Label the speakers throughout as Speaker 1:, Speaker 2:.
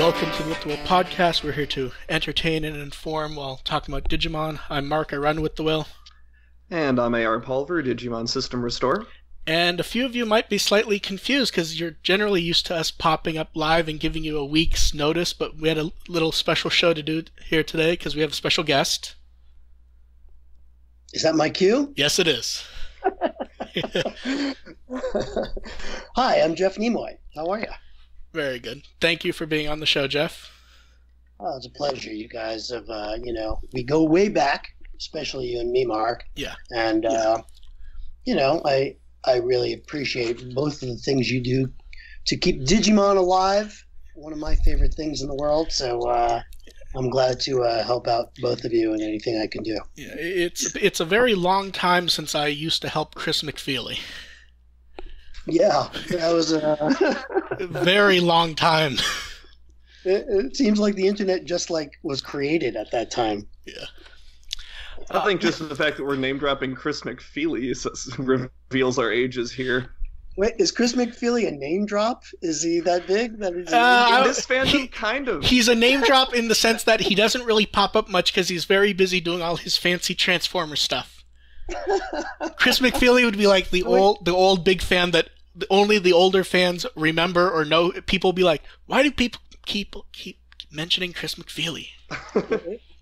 Speaker 1: Welcome to the With the Will podcast. We're here to entertain and inform while talking about Digimon. I'm Mark, I run With the Will.
Speaker 2: And I'm AR Pulver, Digimon System Restore.
Speaker 1: And a few of you might be slightly confused because you're generally used to us popping up live and giving you a week's notice, but we had a little special show to do here today because we have a special guest.
Speaker 3: Is that my cue?
Speaker 1: Yes, it is.
Speaker 3: Hi, I'm Jeff Nimoy. How are you?
Speaker 1: Very good. Thank you for being on the show, Jeff.
Speaker 3: Oh, it's a pleasure. You guys have, we go way back, especially you and me, Mark.
Speaker 1: Yeah.
Speaker 3: And, I really appreciate both of the things you do to keep Digimon alive. One of my favorite things in the world. So I'm glad to help out both of you in anything I can do.
Speaker 1: Yeah, it's a very long time since I used to help Chris McFeely.
Speaker 3: Yeah, that was
Speaker 1: a very long time.
Speaker 3: It seems like the internet just was created at that time.
Speaker 1: Yeah.
Speaker 2: I think just the fact that we're name dropping Chris McFeely reveals our ages here.
Speaker 3: Wait, is Chris McFeely a name drop? Is he that big?
Speaker 2: In this fandom, kind of.
Speaker 1: He's a name drop in the sense that he doesn't really pop up much because he's very busy doing all his fancy Transformer stuff. Chris McFeely would be like the old big fan that only the older fans remember or know. People be like, why do people keep mentioning Chris McFeely?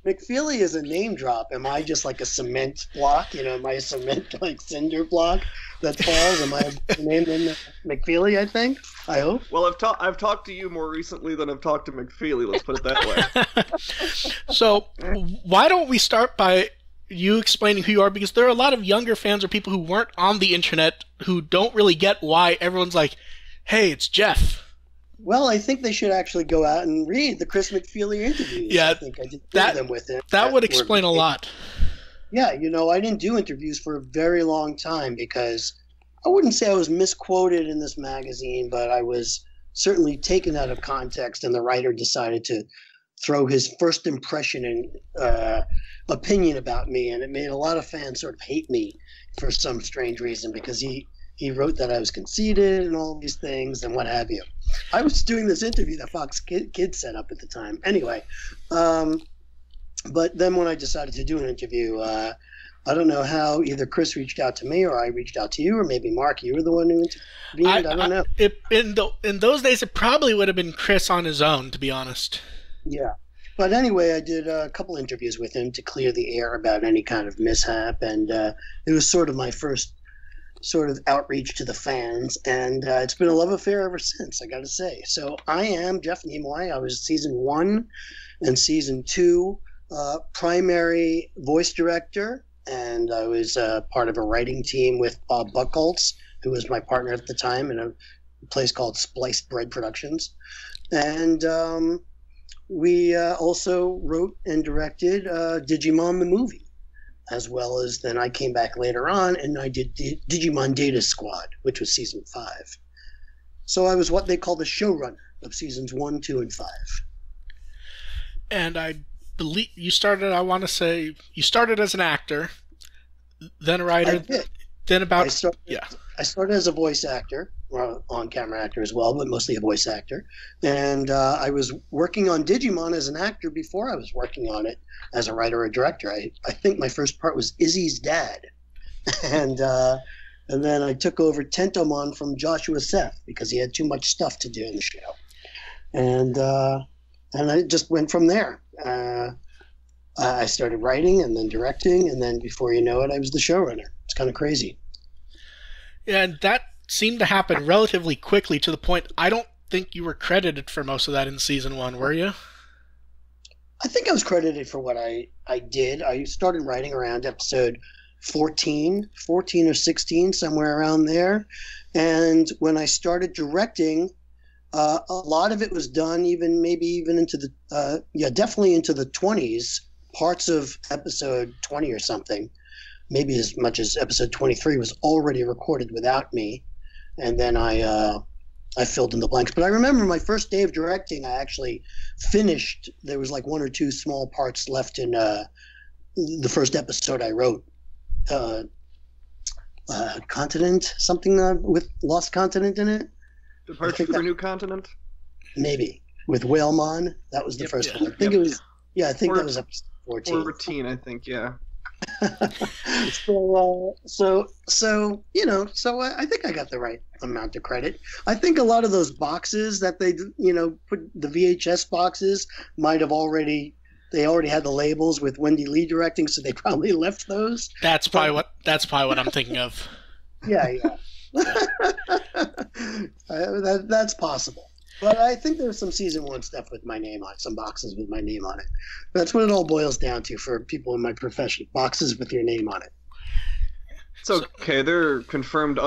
Speaker 3: McFeely is a name drop. Am I just like a cement block? Am I a cement cinder block that falls? Am I named in McFeely? I think. I hope.
Speaker 2: Well, I've talked to you more recently than I've talked to McFeely. Let's put it that
Speaker 1: way. So why don't we start by you explaining who you are, because there are a lot of younger fans or people who weren't on the internet who don't really get why everyone's like, hey, it's Jeff.
Speaker 3: Well, I think they should actually go out and read the Chris McFeely interviews.
Speaker 1: Yeah,
Speaker 3: I think I did them with him.
Speaker 1: That would explain a lot.
Speaker 3: Yeah, I didn't do interviews for a very long time because I wouldn't say I was misquoted in this magazine, but I was certainly taken out of context, and the writer decided to throw his first impression and opinion about me, and it made a lot of fans sort of hate me for some strange reason because he wrote that I was conceited and all these things and what have you. I was doing this interview that Fox Kids set up at the time. Anyway, but then when I decided to do an interview, I don't know how either Chris reached out to me or I reached out to you, or maybe Mark, you were the one who intervened. I don't know.
Speaker 1: In those days, it probably would have been Chris on his own, to be honest.
Speaker 3: Yeah. But anyway, I did a couple interviews with him to clear the air about any kind of mishap, and it was sort of my first sort of outreach to the fans, and it's been a love affair ever since, I gotta say. So I am Jeff Nimoy. I was season 1 and season 2 primary voice director, and I was part of a writing team with Bob Buchholz, who was my partner at the time in a place called Spliced Bread Productions. And we also wrote and directed Digimon the movie, as well as then I came back later on and I did Digimon Data Squad, which was season 5. So I was what they call the showrunner of seasons 1, 2, and 5.
Speaker 1: And I believe you started as an actor, then a writer,
Speaker 3: I did.
Speaker 1: Then
Speaker 3: I started as a voice actor, or on-camera actor as well, but mostly a voice actor. And I was working on Digimon as an actor before I was working on it as a writer or director. I think my first part was Izzy's dad. And then I took over Tentomon from Joshua Seth because he had too much stuff to do in the show. And I just went from there. I started writing and then directing, and then before you know it, I was the showrunner. It's kind of crazy.
Speaker 1: Yeah, and that seemed to happen relatively quickly to the point I don't think you were credited for most of that in season 1, were you?
Speaker 3: I think I was credited for what I did. I started writing around episode 14 or 16, somewhere around there. And when I started directing, a lot of it was done maybe even into the, definitely into the 20s, parts of episode 20 or something. Maybe as much as episode 23 was already recorded without me. And then I filled in the blanks. But I remember my first day of directing, I actually finished. There was like 1 or 2 small parts left in the first episode I wrote. Continent, something with Lost Continent in it.
Speaker 2: Departure for a New Continent?
Speaker 3: Maybe. with Whalemon. That was the first one. I think it was. Yeah, I think that was episode 14.
Speaker 2: 14, I think. Yeah.
Speaker 3: I think I got the right amount of credit. I think a lot of those boxes that they, put the VHS boxes might have already had the labels with Wendy Lee directing, so they probably left those.
Speaker 1: That's probably what I'm thinking of.
Speaker 3: Yeah. That's possible. But I think there's some season 1 stuff with my name on it, some boxes with my name on it. That's what it all boils down to for people in my profession: boxes with your name on it.
Speaker 2: It's okay. They're confirmed.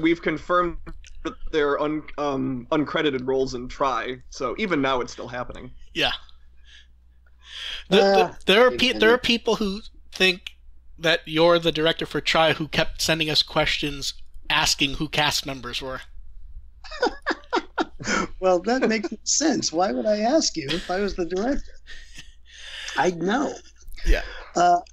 Speaker 2: We've confirmed that they're uncredited roles in Try. So even now, it's still happening.
Speaker 1: Yeah. There are people who think that you're the director for Try who kept sending us questions asking who cast members were.
Speaker 3: Well, that makes sense. Why would I ask you if I was the director? I'd know.
Speaker 1: Yeah.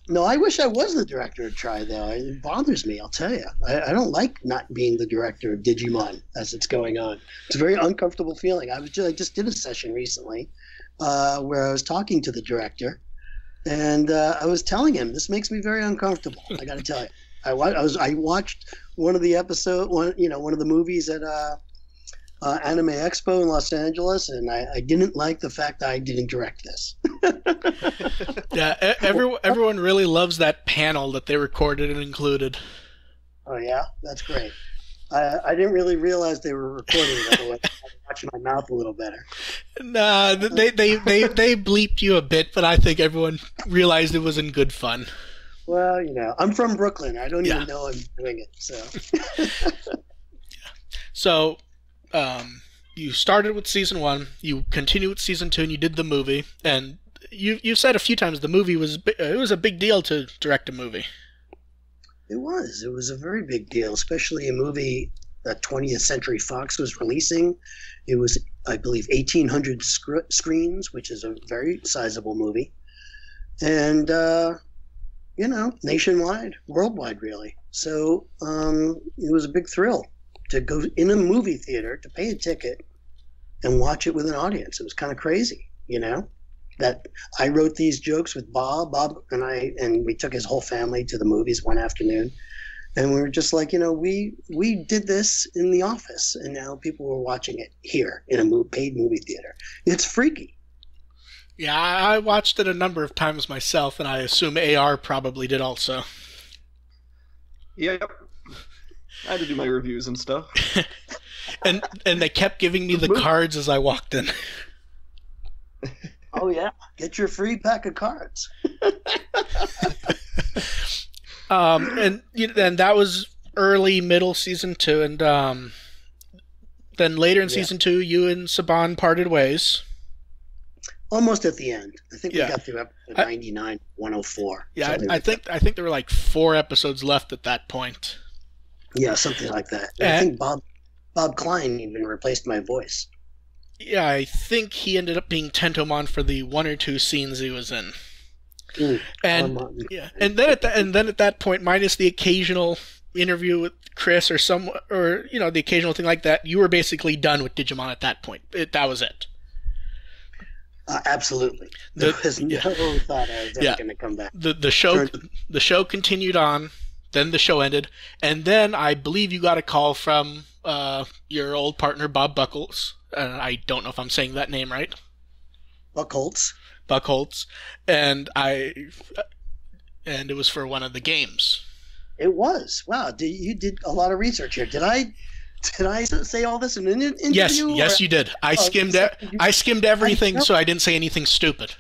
Speaker 3: No, I wish I was the director of Try, though. It bothers me, I'll tell you. I don't like not being the director of Digimon as it's going on. It's a very uncomfortable feeling. I just did a session recently where I was talking to the director, and I was telling him, this makes me very uncomfortable. I got to tell you. I watched one of the one of the movies at Anime Expo in Los Angeles, and I didn't like the fact that I didn't direct this.
Speaker 1: Yeah, everyone really loves that panel that they recorded and included.
Speaker 3: Oh yeah, that's great. I didn't really realize they were recording it. Otherwise, I'd watch my mouth a little better.
Speaker 1: Nah, they bleeped you a bit, but I think everyone realized it was in good fun.
Speaker 3: Well, I'm from Brooklyn. I don't even know I'm doing it.
Speaker 1: So, you started with season 1, you continued with season 2, and you did the movie. And you said a few times the movie was a big deal to direct a movie.
Speaker 3: It was a very big deal, especially a movie that 20th Century Fox was releasing. It was, I believe, 1,800 screens, which is a very sizable movie. And nationwide, worldwide, really. So it was a big thrill to go in a movie theater, to pay a ticket and watch it with an audience. It was kind of crazy, that I wrote these jokes with Bob and we took his whole family to the movies one afternoon. And we were just like, we did this in the office, and now people were watching it here in a paid movie theater. It's freaky.
Speaker 1: Yeah, I watched it a number of times myself, and I assume AR probably did also.
Speaker 2: Yep. I had to do my reviews and stuff.
Speaker 1: and they kept giving me the cards as I walked in.
Speaker 3: Oh, yeah. Get your free pack of cards.
Speaker 1: And that was early, middle season 2, and then later in season 2, you and Saban parted ways.
Speaker 3: Almost at the end. I think we got through episode 99, 104.
Speaker 1: Yeah, I think there were like 4 episodes left at that point.
Speaker 3: Yeah, something like that. I think Bob Klein even replaced my voice.
Speaker 1: Yeah, I think he ended up being Tentomon for the 1 or 2 scenes he was in. And then at that point, minus the occasional interview with Chris or the occasional thing like that, you were basically done with Digimon at that point. That was it.
Speaker 3: Absolutely. There was no thought I was ever going to come back.
Speaker 1: The show continued on. Then the show ended, and then I believe you got a call from your old partner Bob Buckles. I don't know if I'm saying that name right.
Speaker 3: Buckholtz.
Speaker 1: And it was for one of the games.
Speaker 3: It was. Wow, you did a lot of research here. Did I say all this in an interview?
Speaker 1: Yes, you did. I skimmed everything, so I didn't say anything stupid.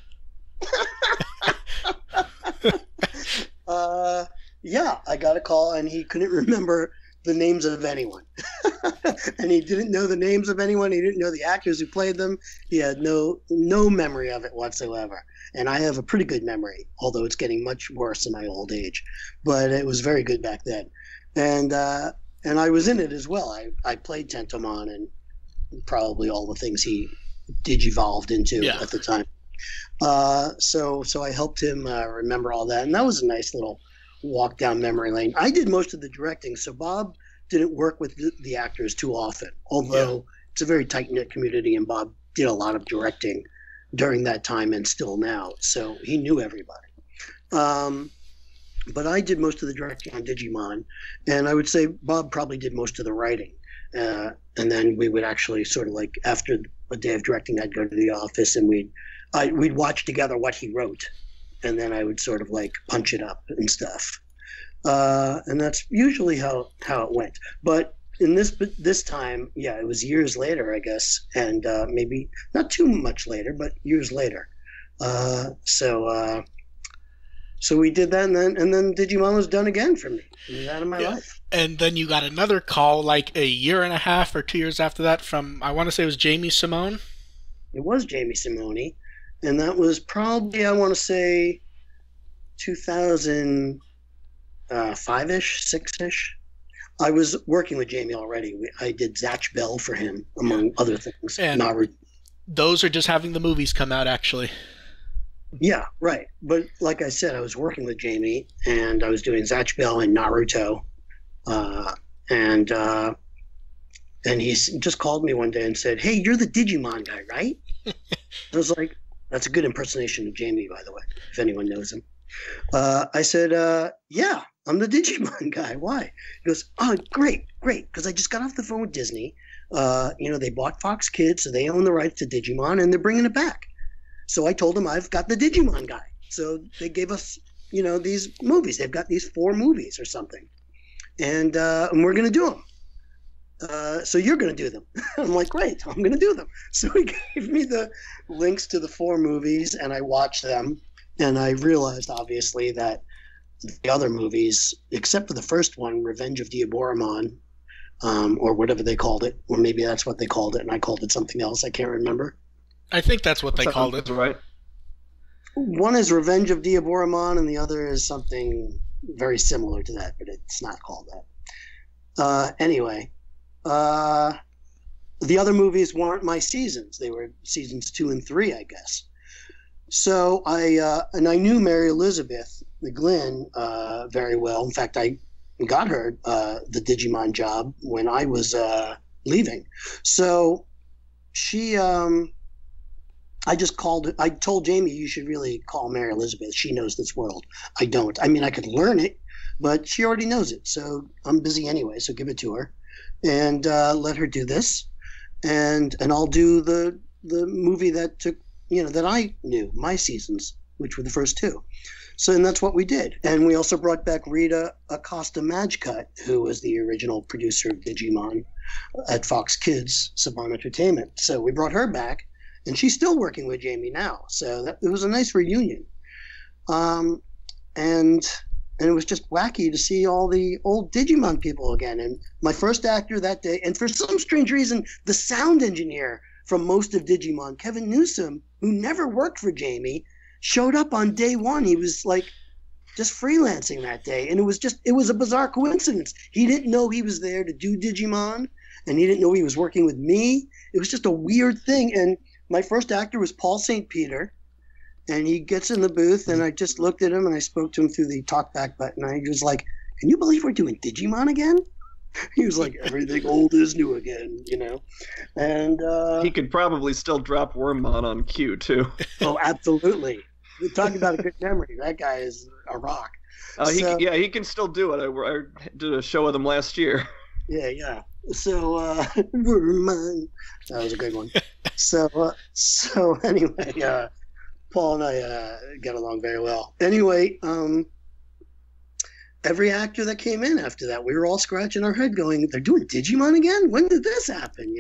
Speaker 3: Yeah, I got a call, and he couldn't remember the names of anyone. And he didn't know the names of anyone. He didn't know the actors who played them. He had no memory of it whatsoever. And I have a pretty good memory, although it's getting much worse in my old age. But it was very good back then. And I was in it as well. I played Tentomon and probably all the things he digivolved into at the time. So I helped him remember all that. And that was a nice little walk down memory lane. I did most of the directing, so Bob didn't work with the actors too often, although it's a very tight-knit community, and Bob did a lot of directing during that time and still now. So he knew everybody. But I did most of the directing on Digimon, and I would say Bob probably did most of the writing. And then we would actually sort of like, after a day of directing, I'd go to the office and we'd watch together what he wrote, and then I would sort of like punch it up and stuff. And that's usually how it went. But in this time, yeah, it was years later, I guess, and maybe not too much later, but years later. So we did that, and then Digimon was done again for me. It was out of my life.
Speaker 1: And then you got another call like a year and a half or 2 years after that from, I want to say it was Jamie Simone.
Speaker 3: It was Jamie Simone, and that was probably, I want to say, 2005-ish, 6-ish. I was working with Jamie already. I did Zatch Bell for him, among other things.
Speaker 1: And those are just having the movies come out, actually.
Speaker 3: Yeah, right. But like I said, I was working with Jamie, and I was doing Zatch Bell and Naruto. And he just called me one day and said, "Hey, you're the Digimon guy, right?" I was like, that's a good impersonation of Jamie, by the way, if anyone knows him. I said, yeah, I'm the Digimon guy. Why? He goes, "Oh, great, because I just got off the phone with Disney. They bought Fox Kids, so they own the rights to Digimon, and they're bringing it back. So I told them I've got the Digimon guy. So they gave us, these movies. They've got these 4 movies or something. And we're going to do them. So you're going to do them." I'm like, "Great, I'm going to do them." So he gave me the links to the 4 movies, and I watched them. And I realized, obviously, that the other movies, except for the first one, Revenge of Diaboromon, or whatever they called it, or maybe that's what they called it, and I called it something else. I can't remember.
Speaker 1: I think that's what they called it.
Speaker 2: Right.
Speaker 3: One is Revenge of Diaboromon, and the other is something very similar to that, but it's not called that. Anyway, the other movies weren't my seasons. They were seasons 2 and 3, I guess. So I knew Mary Elizabeth McGlynn very well. In fact, I got her the Digimon job when I was leaving. So she... I just called it. I told Jamie, "You should really call Mary Elizabeth. She knows this world. I don't. I mean, I could learn it, but she already knows it. So I'm busy anyway. So give it to her, and let her do this, and I'll do the movie that took that I knew, my seasons, which were the first 2. So and that's what we did. And we also brought back Rita Acosta Majcut, who was the original producer of Digimon at Fox Kids, Saban Entertainment. So we brought her back. And she's still working with Jamie now. So it was a nice reunion. And it was just wacky to see all the old Digimon people again. And my first actor that day, and for some strange reason, the sound engineer from most of Digimon, Kevin Newsom, who never worked for Jamie, showed up on day 1. He was like just freelancing that day. And it was a bizarre coincidence. He didn't know he was there to do Digimon, and he didn't know he was working with me. It was just a weird thing. And my first actor was Paul St. Peter, and he gets in the booth, and I just looked at him, and I spoke to him through the talkback button. And he was like, "Can you believe we're doing Digimon again?" He was like, "Everything old is new again," And
Speaker 2: he could probably still drop Wormmon on cue, too.
Speaker 3: Oh, absolutely. We're talking about a good memory. That guy is a rock.
Speaker 2: He can still do it. I did a show with him last year.
Speaker 3: Yeah. So, Wormmon. That was a good one. So anyway, Paul and I get along very well. Anyway, every actor that came in after that, we were all scratching our head going, "They're doing Digimon again? When did this happen?"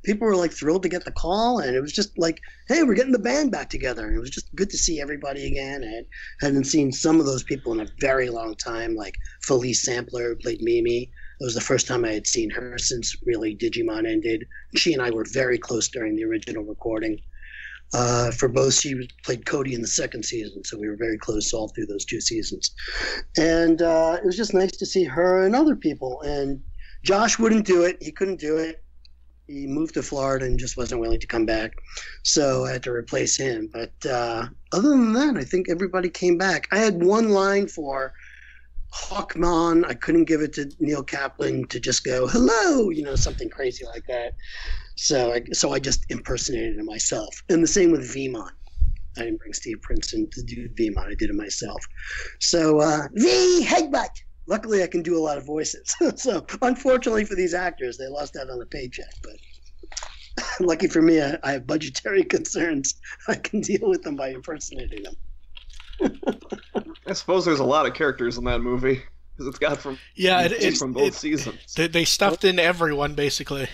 Speaker 3: People were like thrilled to get the call, and it was just like, "Hey, we're getting the band back together." And it was just good to see everybody again. I hadn't seen some of those people in a very long time, like Felice Sampler, who played Mimi. It was the first time I had seen her since really Digimon ended. She and I were very close during the original recording. For both, she played Cody in the second season, so we were very close all through those 2 seasons. And it was just nice to see her and other people. And Josh wouldn't do it. He couldn't do it. He moved to Florida and just wasn't willing to come back. So I had to replace him. But other than that, I think everybody came back. I had one line for Hawkman, I couldn't give it to Neil Kaplan to just go hello, something crazy like that. So I just impersonated him myself. And the same with Vemon. I didn't bring Steve Princeton to do Vemon. I did it myself. So V Headbutt. Luckily, I can do a lot of voices. So unfortunately for these actors, they lost out on a paycheck. But lucky for me, I have budgetary concerns. I can deal with them by impersonating them.
Speaker 2: I suppose there's a lot of characters in that movie because it's got from from both seasons.
Speaker 1: They stuffed in everyone basically.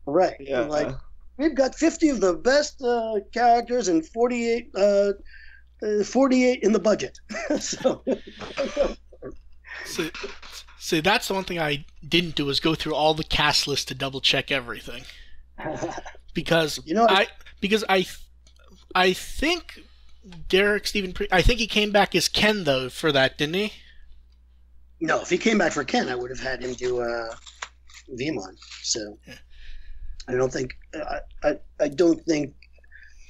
Speaker 3: Right.
Speaker 2: Yeah.
Speaker 3: Like we've got 50 of the best characters and 48 in the budget.
Speaker 1: See, that's the one thing I didn't do is go through all the cast lists to double check everything. Because I think I think he came back as Ken though for that, didn't he?
Speaker 3: No, if he came back for Ken, I would have had him do Vemon. So yeah. I don't think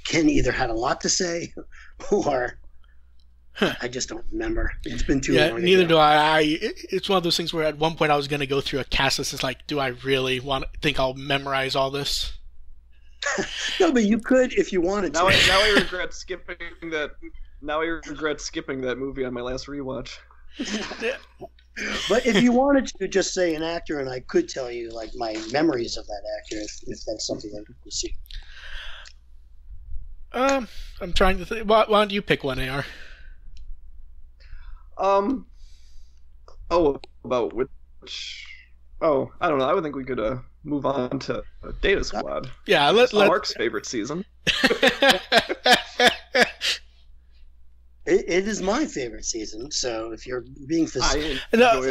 Speaker 3: Ken either had a lot to say or I just don't remember. It's been too long. Yeah,
Speaker 1: neither do I. It's one of those things where at one point I was going to go through a cast list. It's like, do I really think I'll memorize all this?
Speaker 3: No, but you could if you wanted to.
Speaker 2: Now I regret skipping that. Now I regret skipping that movie on my last rewatch.
Speaker 3: But if you wanted to just say an actor, and I could tell you like my memories of that actor, if that's something that you could see.
Speaker 1: I'm trying to think. Why don't you pick one, AR?
Speaker 2: About which? Oh, I don't know. I would think we could move on to Data Squad.
Speaker 1: Yeah, let's
Speaker 2: Mark's favorite season.
Speaker 3: It is my favorite season. So if you're being facetious,
Speaker 1: no,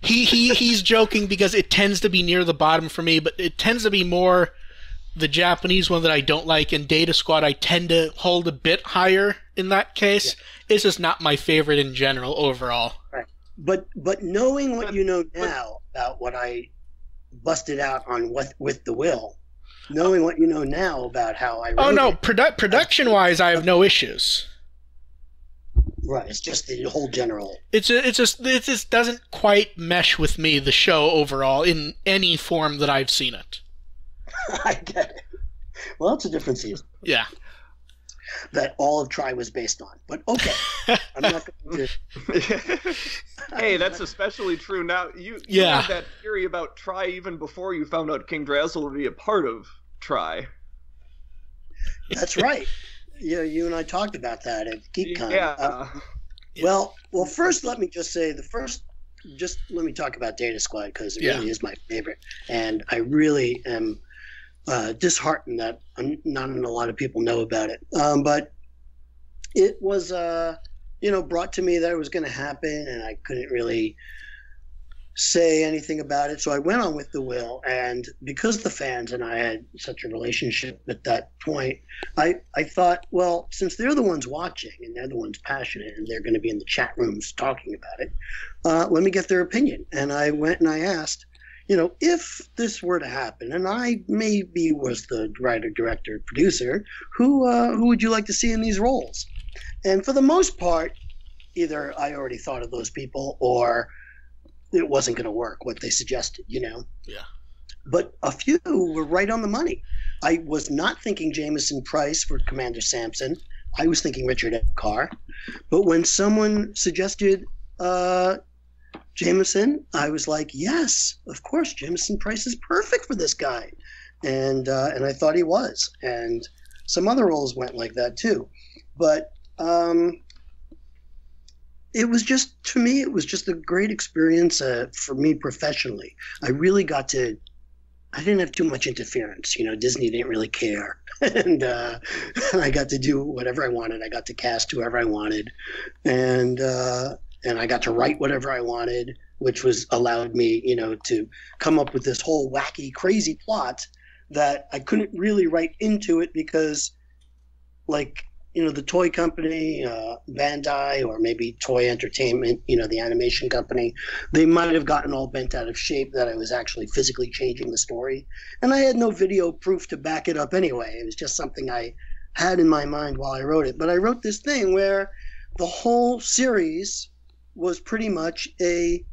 Speaker 1: he's joking because it tends to be near the bottom for me, but it tends to be more the Japanese one that I don't like, and Data Squad I tend to hold a bit higher in that case. Yeah. It's just not my favorite in general overall.
Speaker 3: Right. But knowing what you know now about what I busted out on with the Will, knowing what you know now about how I wrote
Speaker 1: production-wise, I have no issues.
Speaker 3: Right, it's just the whole general.
Speaker 1: It just doesn't quite mesh with me, the show overall, in any form that I've seen it.
Speaker 3: I get it. Well, it's a different season.
Speaker 1: Yeah.
Speaker 3: That all of Tri was based on. But okay. I'm not going to...
Speaker 2: Hey, that's especially true now. You had that theory about Tri even before you found out King Drazzle would be a part of Tri.
Speaker 3: That's right. Yeah, you and I talked about that at GeekCon.
Speaker 2: Yeah.
Speaker 3: Well, first let me just say let me talk about Data Squad because it really is my favorite, and I really am disheartened that not a lot of people know about it. But it was, brought to me that it was going to happen, and I couldn't really say anything about it. So I went on with the Will, and because the fans and I had such a relationship at that point, I thought, well, since they're the ones watching and they're the ones passionate and they're going to be in the chat rooms talking about it, let me get their opinion. And I went and I asked, if this were to happen, and I maybe was the writer, director, producer, who would you like to see in these roles? And for the most part, either I already thought of those people or it wasn't going to work, what they suggested, Yeah. But a few were right on the money. I was not thinking Jameson Price for Commander Sampson. I was thinking Richard Epcar. But when someone suggested Jameson, I was like, yes, of course, Jameson Price is perfect for this guy. And I thought he was. And some other roles went like that too. But it was just, to me, it was just a great experience for me professionally. I really got to, I didn't have too much interference. Disney didn't really care. And I got to do whatever I wanted. I got to cast whoever I wanted. And I got to write whatever I wanted, which was allowed me, to come up with this whole wacky, crazy plot that I couldn't really write into it because, the toy company, Bandai, or maybe Toy Entertainment, the animation company, they might have gotten all bent out of shape that I was actually physically changing the story. And I had no video proof to back it up anyway. It was just something I had in my mind while I wrote it. But I wrote this thing where the whole series was pretty much a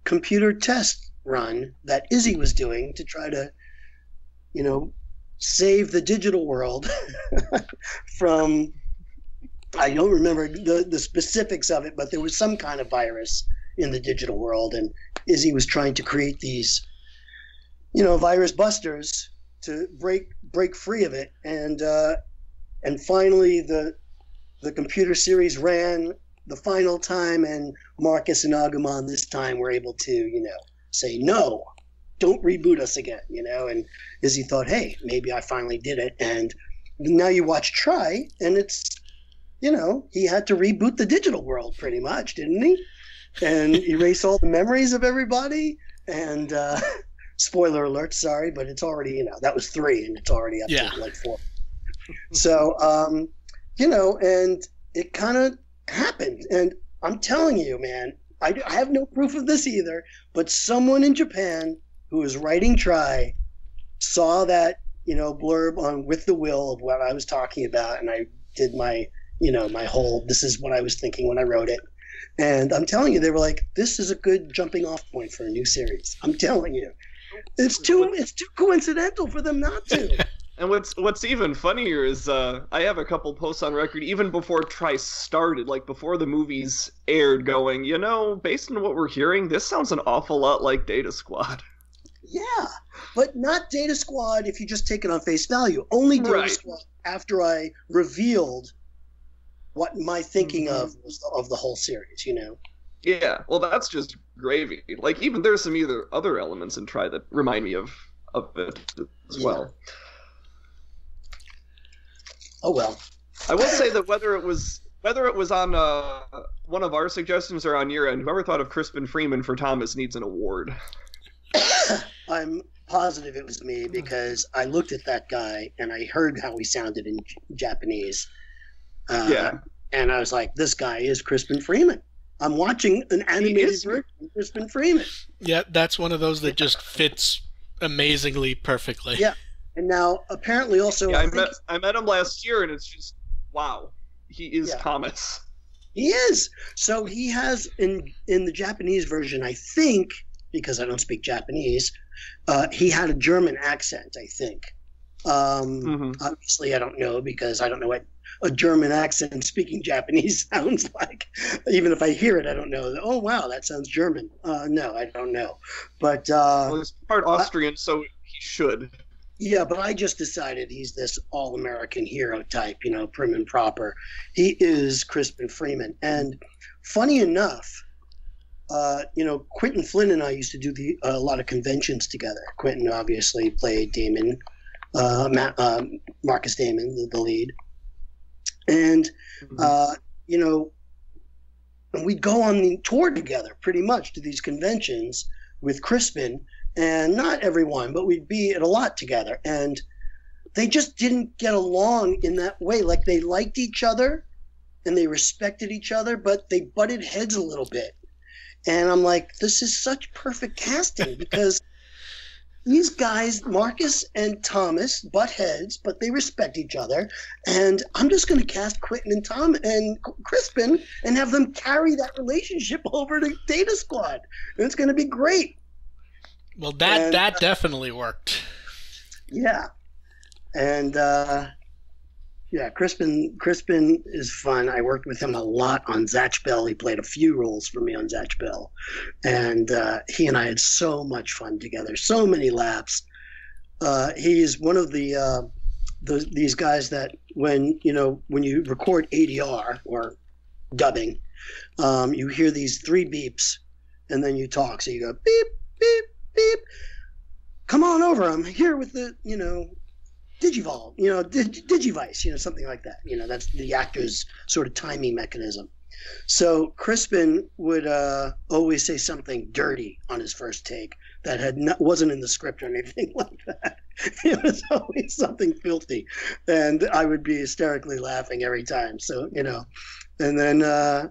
Speaker 3: computer test run that Izzy was doing to try to, save the digital world from, I don't remember the specifics of it, but there was some kind of virus in the digital world, and Izzy was trying to create these, virus busters to break free of it, and finally the computer series ran the final time, and Marcus and Agumon this time were able to, say no, don't reboot us again, and Izzy thought, hey, maybe I finally did it, and now you watch Try, and it's, he had to reboot the digital world pretty much, didn't he? And erase all the memories of everybody, and spoiler alert, sorry, but it's already, that was 3, and it's already up to like 4. So, and it kind of happened. And I'm telling you, man, I have no proof of this either, but someone in Japan who was writing Try saw that, blurb on With the Will of what I was talking about, and I did my, my whole, this is what I was thinking when I wrote it. And I'm telling you, they were like, this is a good jumping off point for a new series. I'm telling you. It's too coincidental for them not to.
Speaker 2: And what's even funnier is I have a couple posts on record even before Try started, like before the movies aired, going, based on what we're hearing, this sounds an awful lot like Data Squad.
Speaker 3: Yeah, but not Data Squad if you just take it on face value. Only Data Squad after I revealed what my thinking of was of the whole series,
Speaker 2: Yeah, well, that's just gravy. Like, even there's some other elements in Try that remind me of it as well.
Speaker 3: Oh well.
Speaker 2: I will say that whether it was on one of our suggestions or on your end, whoever thought of Crispin Freeman for Thomas needs an award.
Speaker 3: I'm positive it was me because I looked at that guy and I heard how he sounded in Japanese. And I was like, this guy is Crispin Freeman. I'm watching an animated version of Crispin Freeman.
Speaker 1: Yeah, that's one of those that just fits amazingly perfectly.
Speaker 3: Yeah. And now, apparently also...
Speaker 2: Yeah, I met him last year, and it's just, wow. He is Thomas.
Speaker 3: He is! So he has, in the Japanese version, I think, because I don't speak Japanese, he had a German accent, I think. Obviously, I don't know, because I don't know what a German accent speaking Japanese sounds like. Even if I hear it, I don't know. Oh, wow, that sounds German. No, I don't know. But
Speaker 2: well, he's part Austrian, so he should.
Speaker 3: Yeah, but I just decided he's this all-American hero type, prim and proper. He is Crispin Freeman. And funny enough, Quentin Flynn and I used to do a lot of conventions together. Quentin obviously played Damon, Marcus Damon, the lead. And, and we'd go on the tour together pretty much to these conventions with Crispin. And not everyone, but we'd be at a lot together. And they just didn't get along in that way. Like, they liked each other and they respected each other, but they butted heads a little bit. And I'm like, this is such perfect casting because these guys, Marcus and Thomas, butt heads, but they respect each other. And I'm just going to cast Quentin and Tom and Crispin and have them carry that relationship over to Data Squad. And it's going to be great.
Speaker 1: Well, that definitely worked.
Speaker 3: Yeah. And, Crispin is fun. I worked with him a lot on Zatch Bell. He played a few roles for me on Zatch Bell. And he and I had so much fun together, so many laughs. He is one of these guys that when you record ADR or dubbing, you hear these 3 beeps and then you talk. So you go beep, beep, beep. Come on over. I'm here with the, Digivolve, Digivice, something like that. That's the actor's sort of timing mechanism. So Crispin would always say something dirty on his first take that wasn't in the script or anything like that. It was always something filthy, and I would be hysterically laughing every time. So and then.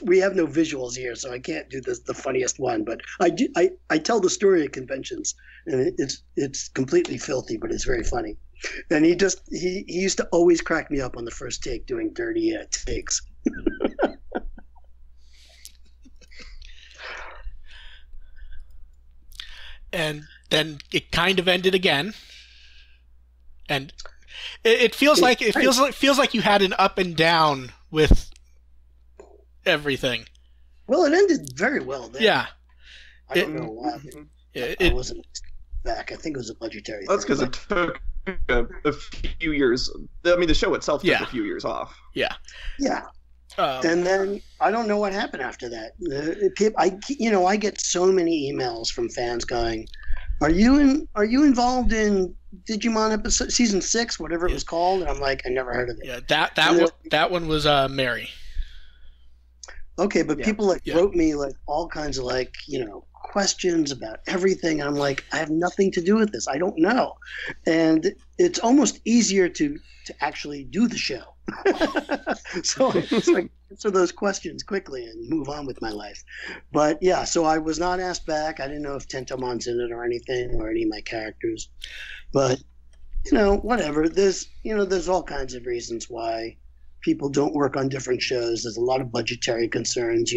Speaker 3: We have no visuals here, so I can't do the funniest one. But I tell the story at conventions, and it's completely filthy, but it's very funny. And he used to always crack me up on the first take doing dirty takes.
Speaker 1: and then it kind of ended again. And it feels like you had an up and down with everything.
Speaker 3: Well, it ended very well then.
Speaker 1: Yeah.
Speaker 3: I don't know why. I wasn't back. I think it was a budgetary thing.
Speaker 2: That's because it took a few years. I mean, the show itself took a few years off.
Speaker 1: Yeah.
Speaker 3: Yeah. And then I don't know what happened after that. I get so many emails from fans going, "Are you involved in Digimon episode season 6, whatever it was called?" And I'm like, I never heard of it.
Speaker 1: Yeah, that one was Mary.
Speaker 3: Okay, but people wrote me like all kinds of questions about everything. And I'm like, I have nothing to do with this. I don't know. And it's almost easier to actually do the show. So I just answer those questions quickly and move on with my life. But yeah, so I was not asked back. I didn't know if Tentomon's in it or anything, or any of my characters. But whatever. There's all kinds of reasons why people don't work on different shows. There's a lot of budgetary concerns,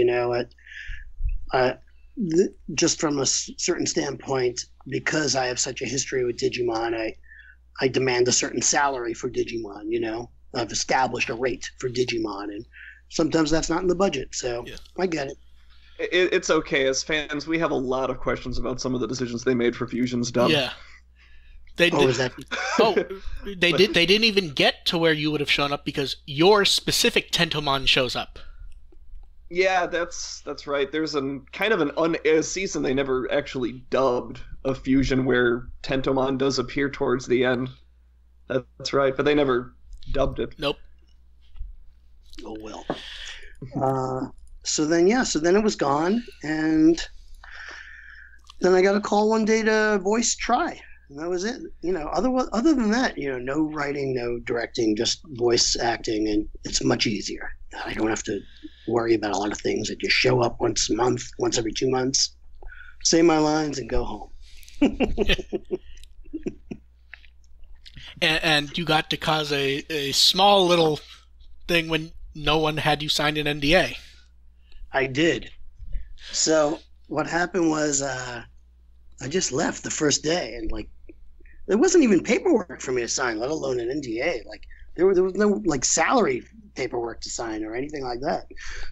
Speaker 3: just from a certain standpoint, because I have such a history with Digimon, I demand a certain salary for Digimon, I've established a rate for Digimon, and sometimes that's not in the budget, so I get it.
Speaker 2: It's okay. As fans, we have a lot of questions about some of the decisions they made for Fusion's dub.
Speaker 1: Yeah. They didn't even get to where you would have shown up because your specific Tentomon shows up.
Speaker 2: Yeah, that's right. There's kind of an unaired season they never actually dubbed of Fusion where Tentomon does appear towards the end. That's right, but they never dubbed it.
Speaker 1: Nope.
Speaker 3: Oh well. So then it was gone, and then I got a call one day to voice Try. And that was it. Other than that, no writing, no directing, just voice acting, and it's much easier. I don't have to worry about a lot of things. I just show up once a month, once every 2 months, say my lines, and go home.
Speaker 1: and you got to cause a small little thing when no one had you sign an NDA.
Speaker 3: I did. So what happened was I just left the first day, and there wasn't even paperwork for me to sign, let alone an NDA. There was no salary paperwork to sign or anything like that.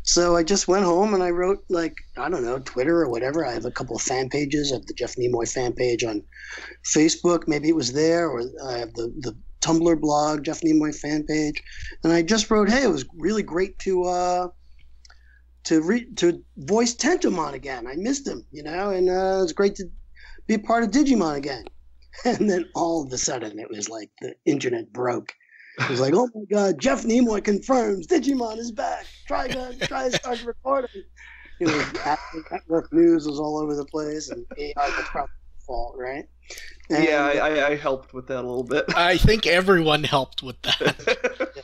Speaker 3: So I just went home and I wrote I don't know, Twitter or whatever. I have a couple of fan pages. I have the Jeff Nimoy fan page on Facebook. Maybe it was there, or I have the Tumblr blog, Jeff Nimoy fan page. And I just wrote, hey, it was really great to voice Tentomon again. I missed him, and it was great to be a part of Digimon again. And then all of a sudden, it was like the internet broke. It was like, oh my God, Jeff Nimoy confirms Digimon is back. Try to start recording. Network news was all over the place, and AR was probably the fault, right? And,
Speaker 2: I helped with that a little bit.
Speaker 1: I think everyone helped with that.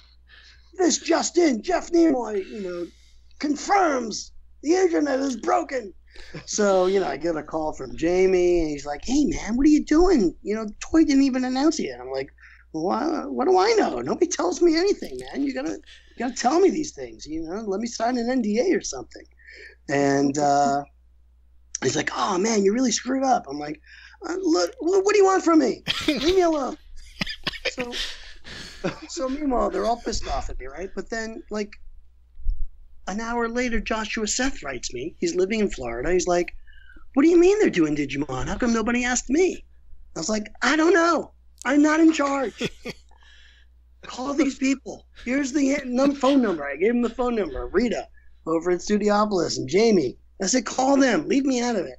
Speaker 3: This just in, Jeff Nimoy, confirms the internet is broken. So, I get a call from Jamie, and he's like, hey, man, what are you doing? Toy didn't even announce it yet. I'm like, well, what do I know? Nobody tells me anything, man. You gotta tell me these things, let me sign an NDA or something. And he's like, oh, man, you really screwed up. I'm like, look, what do you want from me? Leave me alone. So meanwhile, they're all pissed off at me, right? But then, an hour later, Joshua Seth writes me. He's living in Florida. He's like, what do you mean they're doing Digimon? How come nobody asked me? I was like, I don't know. I'm not in charge. Call these people. Here's the phone number. I gave him the phone number. Rita over at Studiopolis and Jamie. I said, call them. Leave me out of it.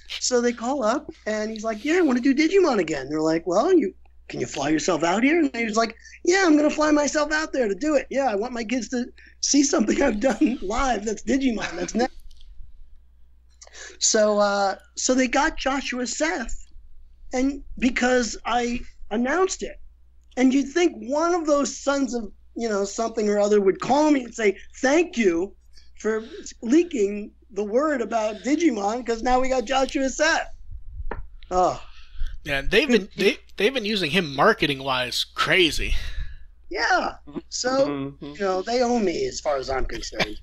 Speaker 3: So they call up, and he's like, yeah, I want to do Digimon again. They're like, well, can you fly yourself out here? And he was like, yeah, I'm going to fly myself out there to do it. Yeah, I want my kids to see something I've done live that's Digimon. That's next. So they got Joshua Seth, and because I announced it. And you'd think one of those sons of, something or other would call me and say, thank you for leaking the word about Digimon, because now we got Joshua Seth. Oh.
Speaker 1: Yeah, they've been using him marketing wise crazy.
Speaker 3: Yeah. So, they own me as far as I'm concerned.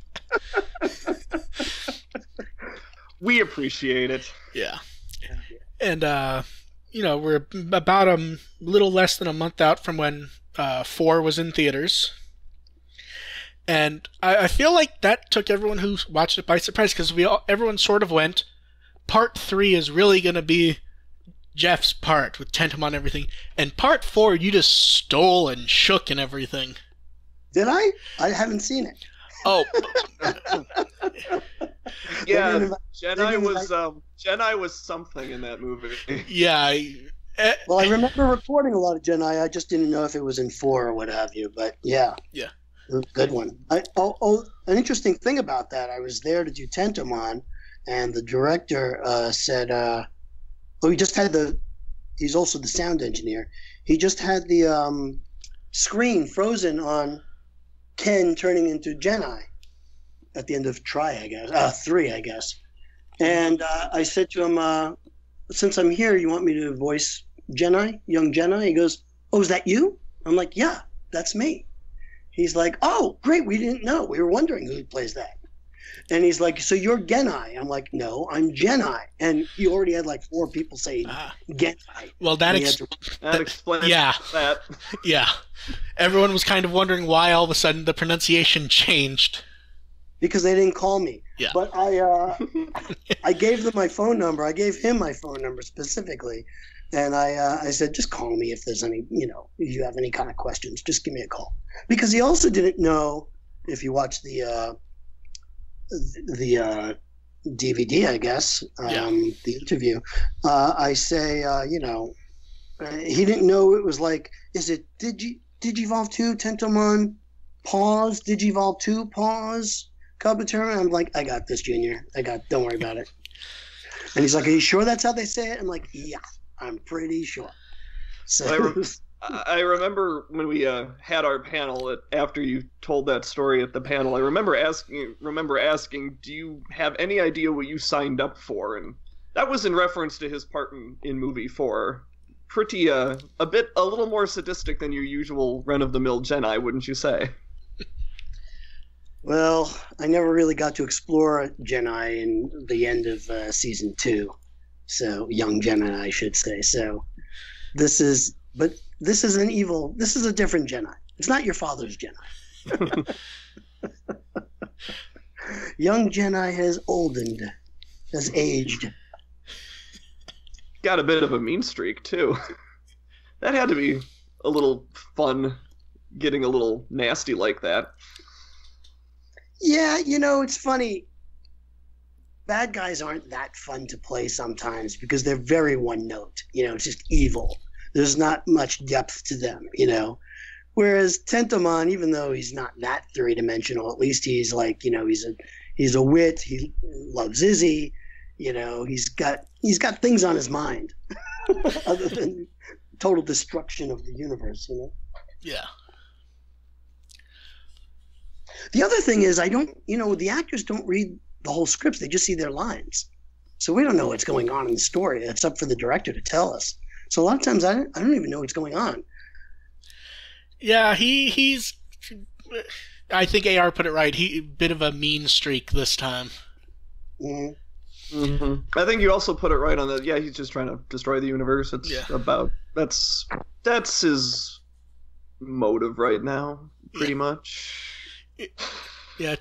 Speaker 2: We appreciate it.
Speaker 1: Yeah. And we're about a little less than a month out from when 4 was in theaters. And I feel like that took everyone who watched it by surprise, because everyone sort of went, Part 3 is really going to be Jeff's part with Tentomon and everything. And Part 4, you just stole and shook and everything.
Speaker 3: Did I? I haven't seen it.
Speaker 1: Oh.
Speaker 2: Yeah, Jedi was something in that movie.
Speaker 1: Yeah.
Speaker 3: Well, I remember recording a lot of Jedi. I just didn't know if it was in 4 or what have you. But yeah.
Speaker 1: Yeah.
Speaker 3: It was a good one. An interesting thing about that, I was there to do Tentomon, and the director said, he just had he's also the sound engineer. He just had the screen frozen on Ken turning into Jedi at the end of 3, I guess. And I said to him, since I'm here, you want me to voice Jedi, young Jedi? He goes, oh, is that you? I'm like, yeah, that's me. He's like, oh, great, we didn't know. We were wondering who plays that. And he's like, so you're Genai? I'm like, no, I'm Jedi. And he already had like 4 people say Genai.
Speaker 1: Well, that
Speaker 2: explains that.
Speaker 1: Yeah. Everyone was kind of wondering why all of a sudden the pronunciation changed.
Speaker 3: Because they didn't call me.
Speaker 1: Yeah.
Speaker 3: But I gave them my phone number. I gave him my phone number specifically. And I said, just call me if there's any, if you have any kind of questions, just give me a call. Because he also didn't know, if you watch the DVD, I guess, the interview, I say, he didn't know it was like, is it Digivolve 2, Tentomon, pause, Digivolve 2, pause, Kabuterin? I'm like, I got this, Junior. Don't worry about it. And he's like, are you sure that's how they say it? I'm like, yeah. I'm pretty sure. So
Speaker 2: I remember when we had our panel after you told that story at the panel. I remember asking, do you have any idea what you signed up for? And that was in reference to his part in movie 4. Pretty a little more sadistic than your usual run-of-the-mill Jedi, wouldn't you say?
Speaker 3: Well, I never really got to explore Jedi in the end of season 2. So, young Jedi, I should say. So, this is a different Jedi. It's not your father's Jedi. Young Jedi has aged.
Speaker 2: Got a bit of a mean streak, too. That had to be a little fun, getting a little nasty like that.
Speaker 3: Yeah, it's funny. Bad guys aren't that fun to play sometimes because they're very one note. It's just evil. There's not much depth to them, Whereas Tentomon, even though he's not that 3-dimensional, at least he's like, he's a wit. He loves Izzy. He's got things on his mind other than total destruction of the universe,
Speaker 1: Yeah.
Speaker 3: The other thing is the actors don't read the whole scripts. They just see their lines. So we don't know what's going on in the story. It's up for the director to tell us. So a lot of times I don't even know what's going on.
Speaker 1: Yeah, he's I think AR put it right. He bit of a mean streak this time.
Speaker 3: Mm-hmm.
Speaker 2: Mm-hmm. I think you also put it right on that. Yeah, he's just trying to destroy the universe. That's his motive right now, pretty much.
Speaker 1: Yeah,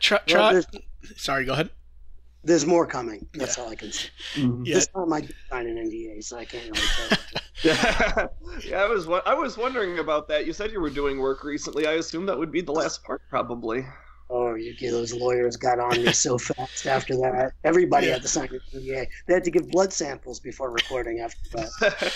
Speaker 1: sorry, go ahead.
Speaker 3: There's more coming. That's all I can say.
Speaker 2: Mm-hmm.
Speaker 3: This time I did sign an NDA, so I can't really tell you.
Speaker 2: Yeah, I was wondering about that. You said you were doing work recently. I assume that would be the last part, probably.
Speaker 3: Oh, those lawyers got on me so fast after that. Everybody had to sign an NDA. They had to give blood samples before recording after that.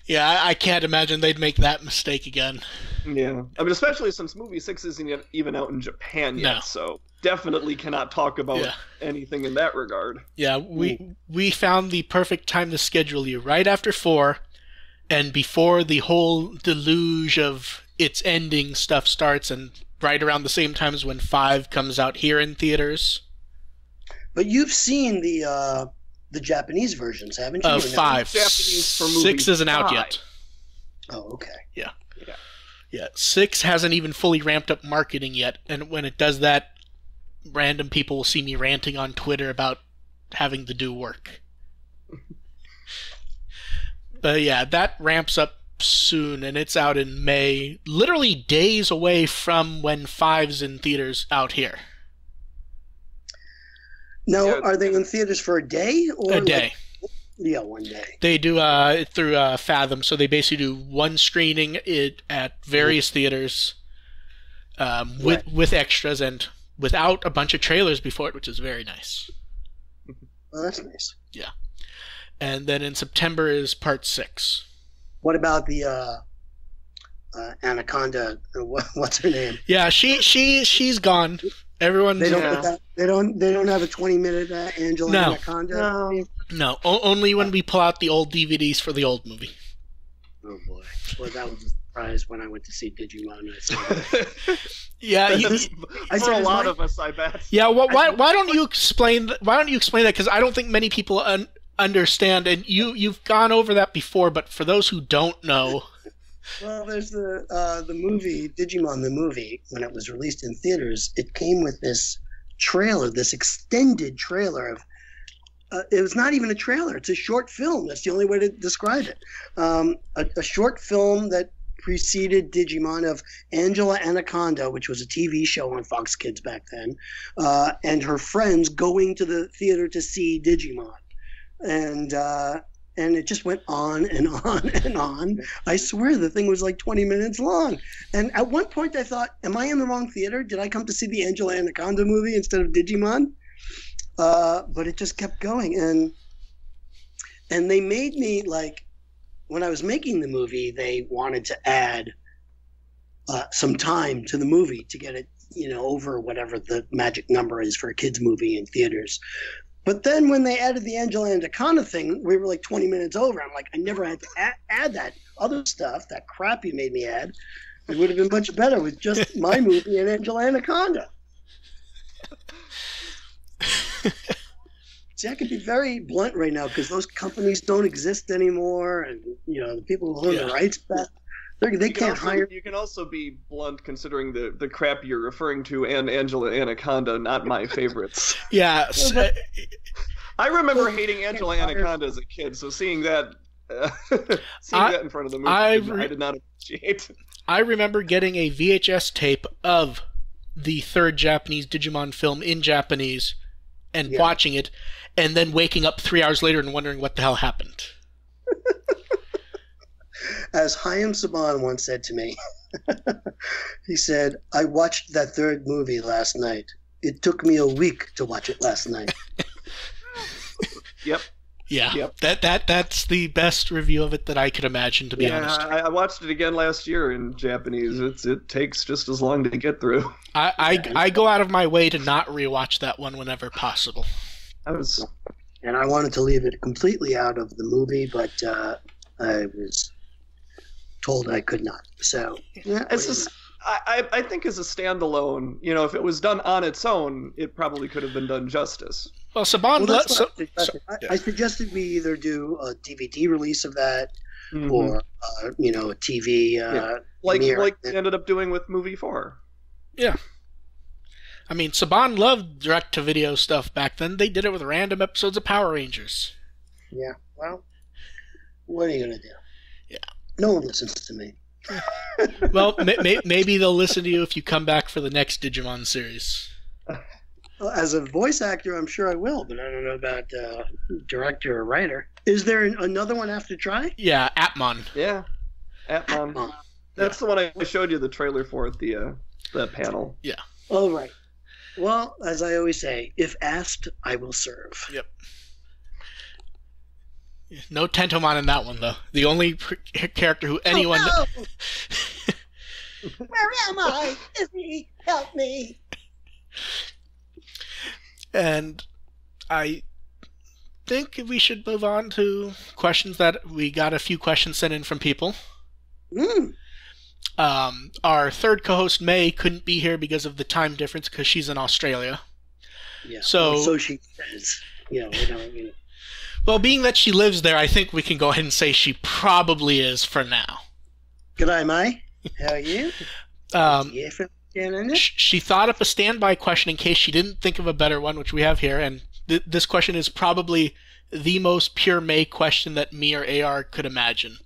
Speaker 1: Yeah, I can't imagine they'd make that mistake again.
Speaker 2: Yeah. I mean, especially since movie 6 isn't even out in Japan yet, so definitely cannot talk about anything in that regard.
Speaker 1: Yeah, we found the perfect time to schedule you right after 4 and before the whole deluge of its ending stuff starts, and right around the same time as when 5 comes out here in theaters.
Speaker 3: But you've seen the Japanese versions, haven't you?
Speaker 1: 5.
Speaker 2: Japanese for movie
Speaker 1: 6 isn't
Speaker 2: 5.
Speaker 1: out yet.
Speaker 3: Oh, okay.
Speaker 1: Yeah, 6 hasn't even fully ramped up marketing yet, and when it does that, random people will see me ranting on Twitter about having to do work. But yeah, that ramps up soon, and it's out in May, literally days away from when 5's in theaters out here.
Speaker 3: Now, are they in theaters for a day? Or
Speaker 1: a day.
Speaker 3: Yeah, one day.
Speaker 1: They do it through Fathom, so they basically do one screening at various theaters with extras and without a bunch of trailers before it, which is very nice.
Speaker 3: Well, that's nice.
Speaker 1: Yeah. And then in September is part 6.
Speaker 3: What about the Anaconda? What's her name?
Speaker 1: Yeah, she's gone. Everyone's
Speaker 3: they don't have a 20-minute Angela Anaconda.
Speaker 1: No, only when we pull out the old DVDs for the old movie.
Speaker 3: Oh boy! Well, that was a surprise when I went to see Digimon.
Speaker 1: Yeah,
Speaker 2: for a lot of us, I bet.
Speaker 1: Yeah, why don't you explain? Why don't you explain that? Because I don't think many people understand, and you've gone over that before. But for those who don't know,
Speaker 3: well, there's the movie Digimon the movie. When it was released in theaters, it came with this trailer, this extended trailer of. It was not even a trailer. It's a short film. That's the only way to describe it. A short film that preceded Digimon of Angela Anaconda, which was a TV show on Fox Kids back then, and her friends going to the theater to see Digimon. And it just went on and on and on. I swear the thing was like 20 minutes long. And at one point I thought, am I in the wrong theater? Did I come to see the Angela Anaconda movie instead of Digimon? But it just kept going, and they made me, like, when I was making the movie, they wanted to add some time to the movie to get it, over whatever the magic number is for a kids movie in theaters. But then when they added the Angela Anaconda thing, we were like 20 minutes over. I'm like, I never had to add that other stuff, that crap you made me add. It would have been much better with just my movie and Angela Anaconda. See, I can be very blunt right now because those companies don't exist anymore, and the people who own the rights back, they can't hire.
Speaker 2: You can also be blunt considering the crap you're referring to, and Angela Anaconda, not my favorites.
Speaker 1: Yeah,
Speaker 2: I remember hating Angela Anaconda as a kid, so seeing that in front of the movie, I did not appreciate.
Speaker 1: I remember getting a VHS tape of the third Japanese Digimon film in Japanese and watching it, and then waking up 3 hours later and wondering what the hell happened.
Speaker 3: As Chaim Saban once said to me, he said, I watched that third movie last night. It took me a week to watch it last night.
Speaker 2: Yep.
Speaker 1: Yeah,
Speaker 2: yep.
Speaker 1: That's the best review of it that I could imagine, to be honest.
Speaker 2: I watched it again last year in Japanese. It takes just as long to get through.
Speaker 1: I go out of my way to not rewatch that one whenever possible.
Speaker 3: And I wanted to leave it completely out of the movie, but I was told I could not. So
Speaker 2: it's just, I think as a standalone, if it was done on its own, it probably could have been done justice.
Speaker 1: Well, Saban,
Speaker 3: I suggested we either do a DVD release of that, or a TV.
Speaker 2: Like they ended up doing with movie 4.
Speaker 1: Yeah. I mean, Saban loved direct-to-video stuff back then. They did it with random episodes of Power Rangers.
Speaker 3: Yeah. Well, what are you gonna do?
Speaker 1: Yeah.
Speaker 3: No one listens to me.
Speaker 1: Well, maybe they'll listen to you if you come back for the next Digimon series.
Speaker 3: Well, as a voice actor, I'm sure I will, but I don't know about director or writer. Is there another one after Try?
Speaker 1: Yeah, Atmon.
Speaker 2: Yeah, Atmon. That's the one I showed you the trailer for at that panel.
Speaker 1: Yeah.
Speaker 3: All right. Well, as I always say, if asked, I will serve.
Speaker 1: Yep. No Tentomon in that one, though. The only character who anyone...
Speaker 3: Oh, no! Where am I? Disney, help me!
Speaker 1: And I think we should move on to questions that we got a few questions sent in from people. Our third co-host, May, couldn't be here because of the time difference because she's in Australia.
Speaker 3: Yeah.
Speaker 1: So
Speaker 3: she says.
Speaker 1: Well, being that she lives there, I think we can go ahead and say she probably is for now.
Speaker 3: G'day, May. How are you?
Speaker 1: She thought up a standby question in case she didn't think of a better one, which we have here, and this question is probably the most pure May question that me or AR could imagine.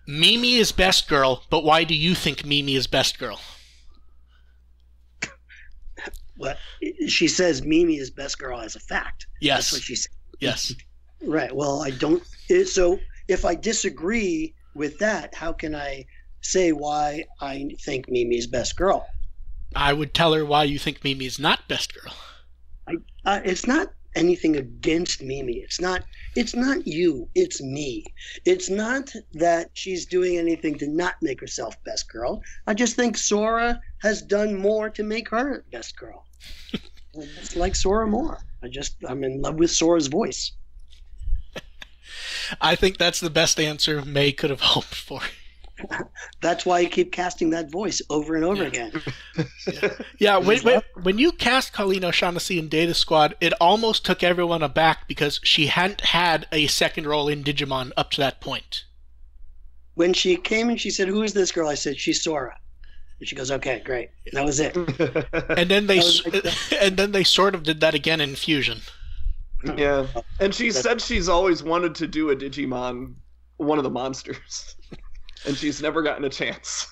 Speaker 1: Mimi is best girl, but why do you think Mimi is best girl?
Speaker 3: Well, she says Mimi is best girl as a fact.
Speaker 1: Yes.
Speaker 3: That's what she said.
Speaker 1: Yes.
Speaker 3: Right. Well, I don't. So if I disagree with that, how can I say why I think Mimi is best girl?
Speaker 1: I would tell her why you think Mimi is not best girl.
Speaker 3: It's not anything against Mimi. It's not you. It's me. It's not that she's doing anything to not make herself best girl. I just think Sora has done more to make her best girl. I just like Sora more. I'm in love with Sora's voice.
Speaker 1: I think that's the best answer May could have hoped for.
Speaker 3: That's why you keep casting that voice over and over again.
Speaker 1: Yeah, when you cast Colleen O'Shaughnessy in Data Squad, it almost took everyone aback because she hadn't had a second role in Digimon up to that point.
Speaker 3: When she came and she said, "Who is this girl?" I said, "She's Sora." And she goes, "Okay, great." That was it.
Speaker 1: And then they sort of did that again in Fusion.
Speaker 2: Yeah, and she said she's always wanted to do a Digimon, one of the monsters. And she's never gotten a chance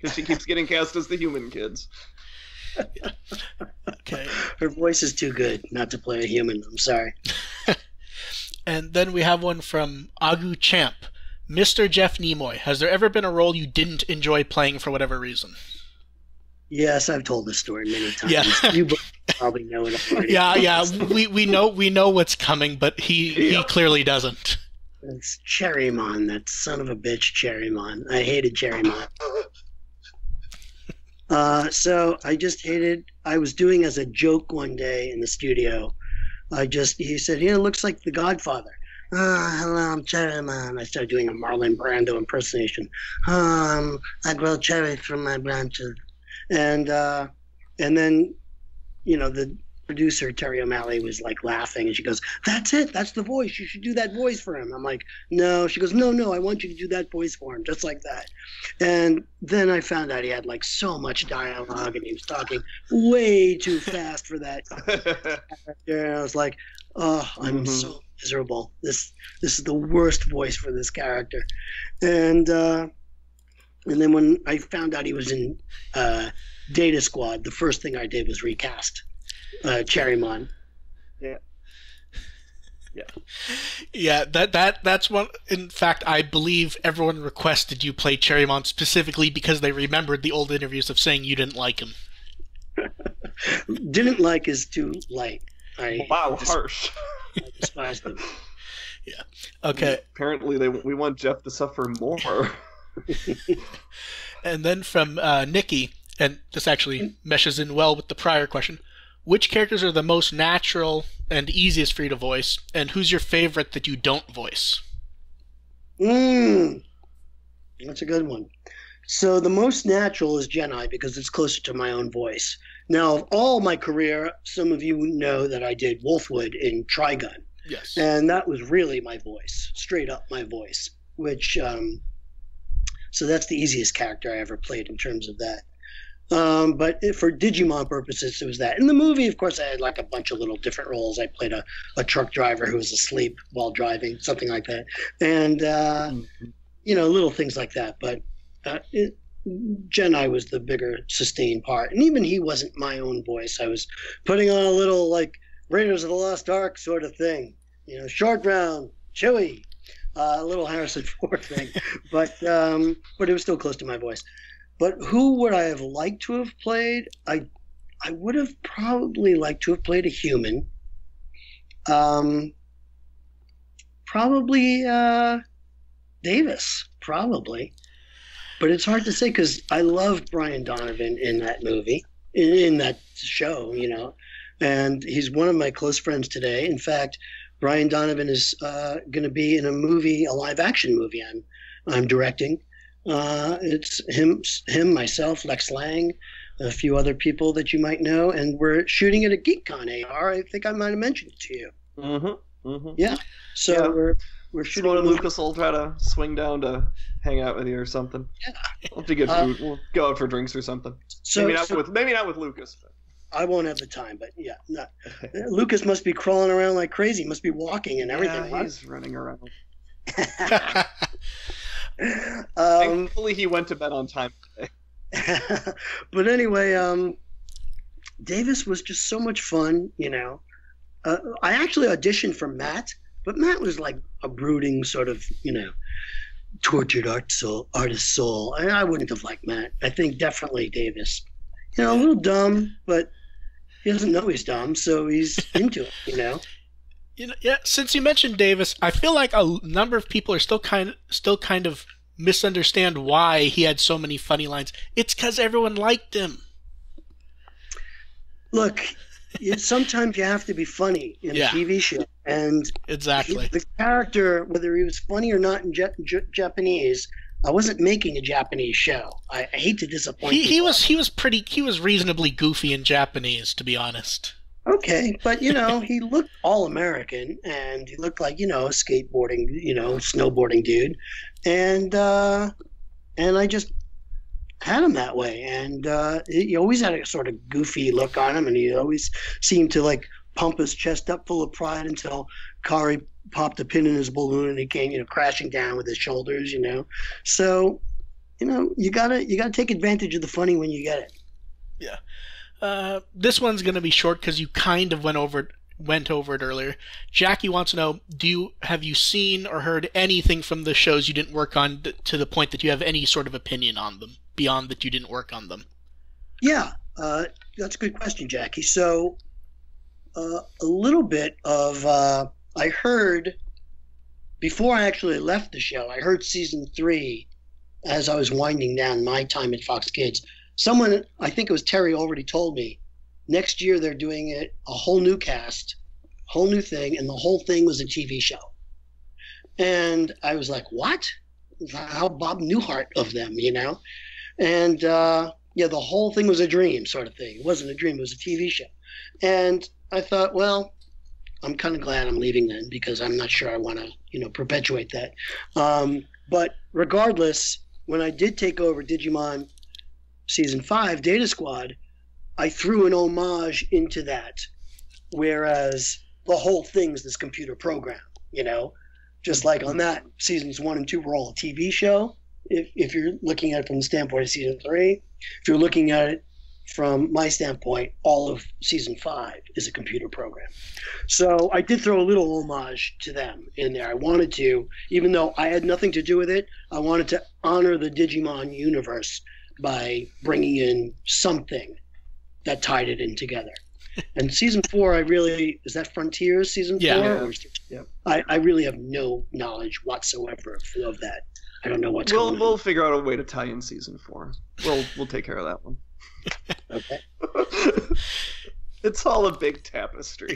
Speaker 2: because she keeps getting cast as the human kids.
Speaker 1: Okay.
Speaker 3: Her voice is too good not to play a human. I'm sorry.
Speaker 1: And then we have one from Agu Champ. Mr. Jeff Nimoy, has there ever been a role you didn't enjoy playing for whatever reason?
Speaker 3: Yes, I've told this story many times.
Speaker 1: Yeah.
Speaker 3: You probably know it already.
Speaker 1: Yeah. We know what's coming, but he clearly doesn't.
Speaker 3: It's Cherrymon, that son of a bitch, Cherrymon. I hated Cherrymon. So I just hated. I was doing as a joke one day in the studio. He said, "It looks like The Godfather." Hello, I'm Cherrymon. I started doing a Marlon Brando impersonation. I grow cherries from my branches, and then, the producer Terry O'Malley was like laughing, and she goes, "That's it, that's the voice, you should do that voice for him." I'm like, "No." She goes, no, I want you to do that voice for him, just like that. And then I found out he had like so much dialogue and he was talking way too fast for that character. And I was like, oh, I'm so miserable. This is the worst voice for this character. And then when I found out he was in Data Squad, the first thing I did was recast Cherrymon.
Speaker 1: Yeah, that's one. In fact, I believe everyone requested you play Cherrymon specifically because they remembered the old interviews of saying you didn't like him.
Speaker 3: Didn't like is too light.
Speaker 2: Harsh.
Speaker 3: I despised him.
Speaker 1: Yeah. Okay.
Speaker 2: Apparently, we want Jeff to suffer more.
Speaker 1: And then from Nikki, and this actually meshes in well with the prior question. Which characters are the most natural and easiest for you to voice, and who's your favorite that you don't voice?
Speaker 3: That's a good one. So the most natural is Jedi because it's closer to my own voice. Now, of all my career, some of you know that I did Wolfwood in Trigun.
Speaker 1: Yes. And
Speaker 3: that was really my voice, straight up my voice, which, so that's the easiest character I ever played in terms of that. But for Digimon purposes, it was that. In the movie, of course, I had like a bunch of little different roles. I played a truck driver who was asleep while driving, something like that. And, little things like that. But Jedi was the bigger sustained part. And even he wasn't my own voice. I was putting on a little like Raiders of the Lost Ark sort of thing. Short round, Chewie, a little Harrison Ford thing. But it was still close to my voice. But who would I have liked to have played? I would have probably liked to have played a human. Probably Davis, probably. But it's hard to say because I loved Brian Donovan in that movie, in that show, and he's one of my close friends today. In fact, Brian Donovan is going to be in a live action movie I'm directing. It's him, myself, Lex Lang, a few other people that you might know, and we're shooting it at GeekCon AR. I think I might have mentioned it to you. Yeah. So we're shooting.
Speaker 2: So Lucas will try to swing down to hang out with you or something. Yeah. We'll have to get food. We'll go out for drinks or something. Maybe not with Lucas.
Speaker 3: I won't have the time, but yeah, not. Lucas must be crawling around like crazy. Must be walking and everything.
Speaker 2: Yeah, he's running around.
Speaker 3: Um,
Speaker 2: Thankfully, he went to bed on time today.
Speaker 3: but anyway, Davis was just so much fun, you know. I actually auditioned for Matt, but Matt was like a brooding sort of, you know, tortured artist soul. And I wouldn't have liked Matt. I think definitely Davis. You know, a little dumb, but he doesn't know he's dumb, so he's into it, you know.
Speaker 1: You know, yeah. Since you mentioned Davis, I feel like a number of people are still kind of misunderstand why he had so many funny lines. It's because everyone liked him.
Speaker 3: Look, sometimes you have to be funny in a TV show, and
Speaker 1: exactly
Speaker 3: the character, whether he was funny or not in Japanese, I wasn't making a Japanese show. I hate to disappoint
Speaker 1: he was reasonably goofy in Japanese, to be honest.
Speaker 3: Okay, but you know, he looked all American, and he looked like, you know, a skateboarding, you know, snowboarding dude, and I just had him that way, and he always had a sort of goofy look on him, and he always seemed to like pump his chest up full of pride until Kari popped a pin in his balloon and he came, you know, crashing down with his shoulders, you know. So, you know, you gotta take advantage of the funny when you get it.
Speaker 1: Yeah. This one's gonna be short because you kind of went over it earlier. Jackie wants to know: have you seen or heard anything from the shows you didn't work on to the point that you have any sort of opinion on them beyond that you didn't work on them?
Speaker 3: Yeah, that's a good question, Jackie. So, a little bit of I heard before I actually left the show. I heard season 3 as I was winding down my time at Fox Kids. Someone, I think it was Terry, already told me next year they're doing it a whole new cast, whole new thing, and the whole thing was a TV show. And I was like, what? How Bob Newhart of them, you know? And yeah, the whole thing was a dream sort of thing. It wasn't a dream, it was a TV show. And I thought, well, I'm kind of glad I'm leaving then, because I'm not sure I want to, you know, perpetuate that. But regardless, when I did take over Digimon Season 5, Data Squad, I threw an homage into that, whereas the whole thing's this computer program, you know? Just like on that, Seasons 1 and 2 were all a TV show, if you're looking at it from the standpoint of Season 3. If you're looking at it from my standpoint, all of Season 5 is a computer program. So I did throw a little homage to them in there. I wanted to, even though I had nothing to do with it, I wanted to honor the Digimon universe by bringing in something that tied it in together. And Season 4, is that Frontiers Season 4?
Speaker 2: Yeah.
Speaker 3: I really have no knowledge whatsoever of that. I don't know what's going on.
Speaker 2: We'll figure out a way to tie in Season 4. We'll take care of that one.
Speaker 3: Okay.
Speaker 2: It's all a big tapestry.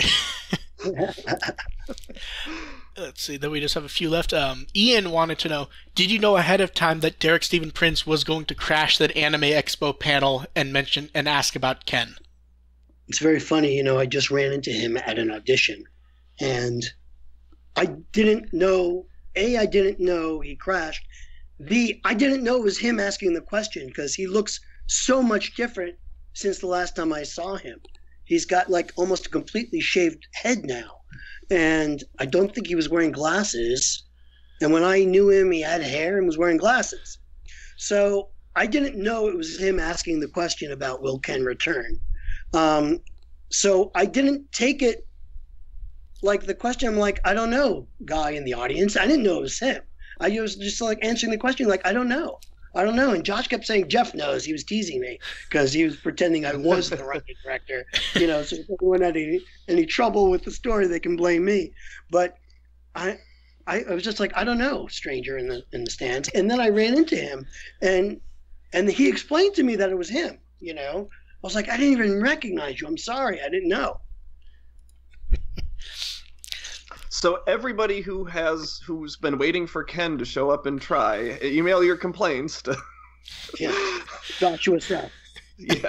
Speaker 1: Let's see, then we just have a few left. Ian wanted to know, did you know ahead of time that Derek Stephen Prince was going to crash that Anime Expo panel and ask about Ken?
Speaker 3: It's very funny, you know, I just ran into him at an audition, and I didn't know, I didn't know he crashed. I didn't know it was him asking the question, because he looks so much different since the last time I saw him. He's got like almost a completely shaved head now. And I don't think he was wearing glasses. And when I knew him, he had hair and was wearing glasses. So I didn't know it was him asking the question about will Ken return. So I didn't take it like the question. I'm like, I don't know, guy in the audience. I didn't know it was him. I was just like answering the question like, I don't know. And Josh kept saying, Jeff knows. He was teasing me because he was pretending I was the writing director. You know, so if anyone had any trouble with the story, they can blame me. But I was just like, I don't know, stranger in the stands. And then I ran into him, and he explained to me that it was him. You know, I was like, I didn't even recognize you. I'm sorry, I didn't know.
Speaker 2: So everybody who's been waiting for Ken to show up and try, email your complaints to
Speaker 3: Joshua Seth.
Speaker 2: Yeah.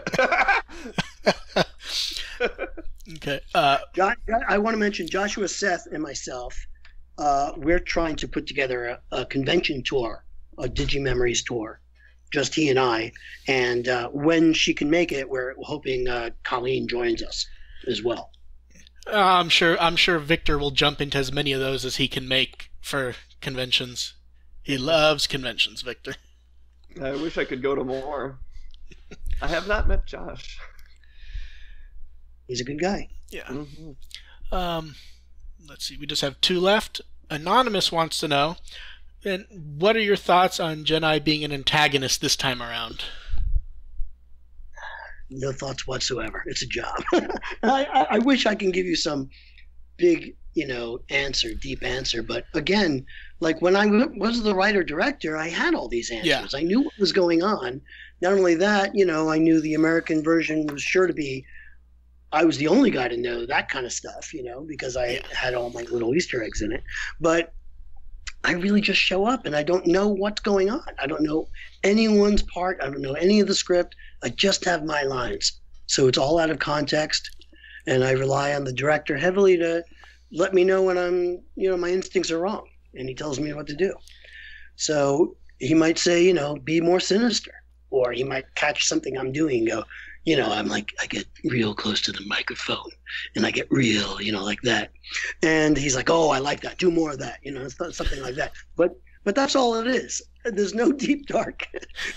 Speaker 1: Okay.
Speaker 3: I want to mention Joshua Seth and myself. We're trying to put together a convention tour, a Digimemories tour, just he and I. And when she can make it, we're hoping Colleen joins us as well.
Speaker 1: I'm sure Victor will jump into as many of those as he can make for conventions. He loves conventions, Victor.
Speaker 2: I wish I could go to more. I have not met Josh.
Speaker 3: He's a good guy.
Speaker 1: Yeah.
Speaker 2: Mm-hmm.
Speaker 1: Let's see. We just have 2 left. Anonymous wants to know, and what are your thoughts on Jedi being an antagonist this time around?
Speaker 3: No thoughts whatsoever. It's a job. I wish I can give you some big, answer, deep answer. But again, like when I was the writer-director, I had all these answers.
Speaker 1: Yeah.
Speaker 3: I knew what was going on. Not only that, I knew the American version was sure to be, I was the only guy to know that kind of stuff, because I had all my little Easter eggs in it. But I really just show up and I don't know what's going on. I don't know anyone's part. I don't know any of the script. I just have my lines. So it's all out of context. And I rely on the director heavily to let me know when I'm, my instincts are wrong. And he tells me what to do. So he might say, be more sinister. Or he might catch something I'm doing and go, I'm like, I get real close to the microphone and I get real, like that. And he's like, oh, I like that. Do more of that, something like that. But that's all it is. There's no deep, dark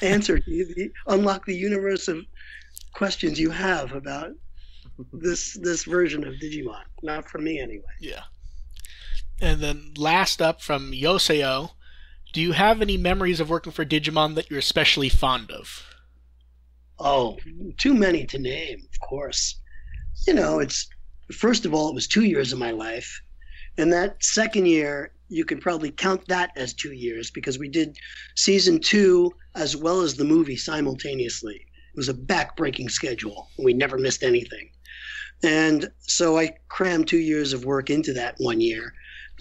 Speaker 3: answer. You unlock the universe of questions you have about this version of Digimon. Not for me, anyway.
Speaker 1: Yeah. And then last up from Yoseo, do you have any memories of working for Digimon that you're especially fond of?
Speaker 3: Oh, too many to name, of course. It's first of all, it was 2 years of my life. And that second year, you can probably count that as 2 years because we did season 2 as well as the movie simultaneously. It was a back-breaking schedule. We never missed anything. And so I crammed 2 years of work into that 1 year.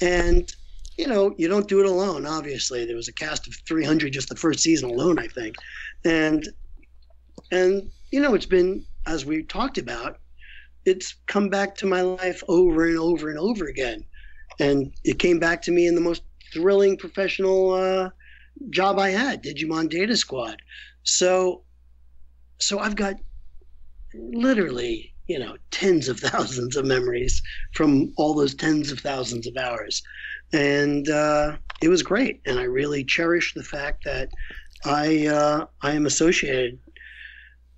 Speaker 3: And, you don't do it alone, obviously. There was a cast of 300 just the first season alone, I think. And it's been, as we talked about, it's come back to my life over and over and over again. And it came back to me in the most thrilling professional job I had, Digimon Data Squad. So I've got literally, tens of thousands of memories from all those tens of thousands of hours. And it was great. And I really cherish the fact that I am associated.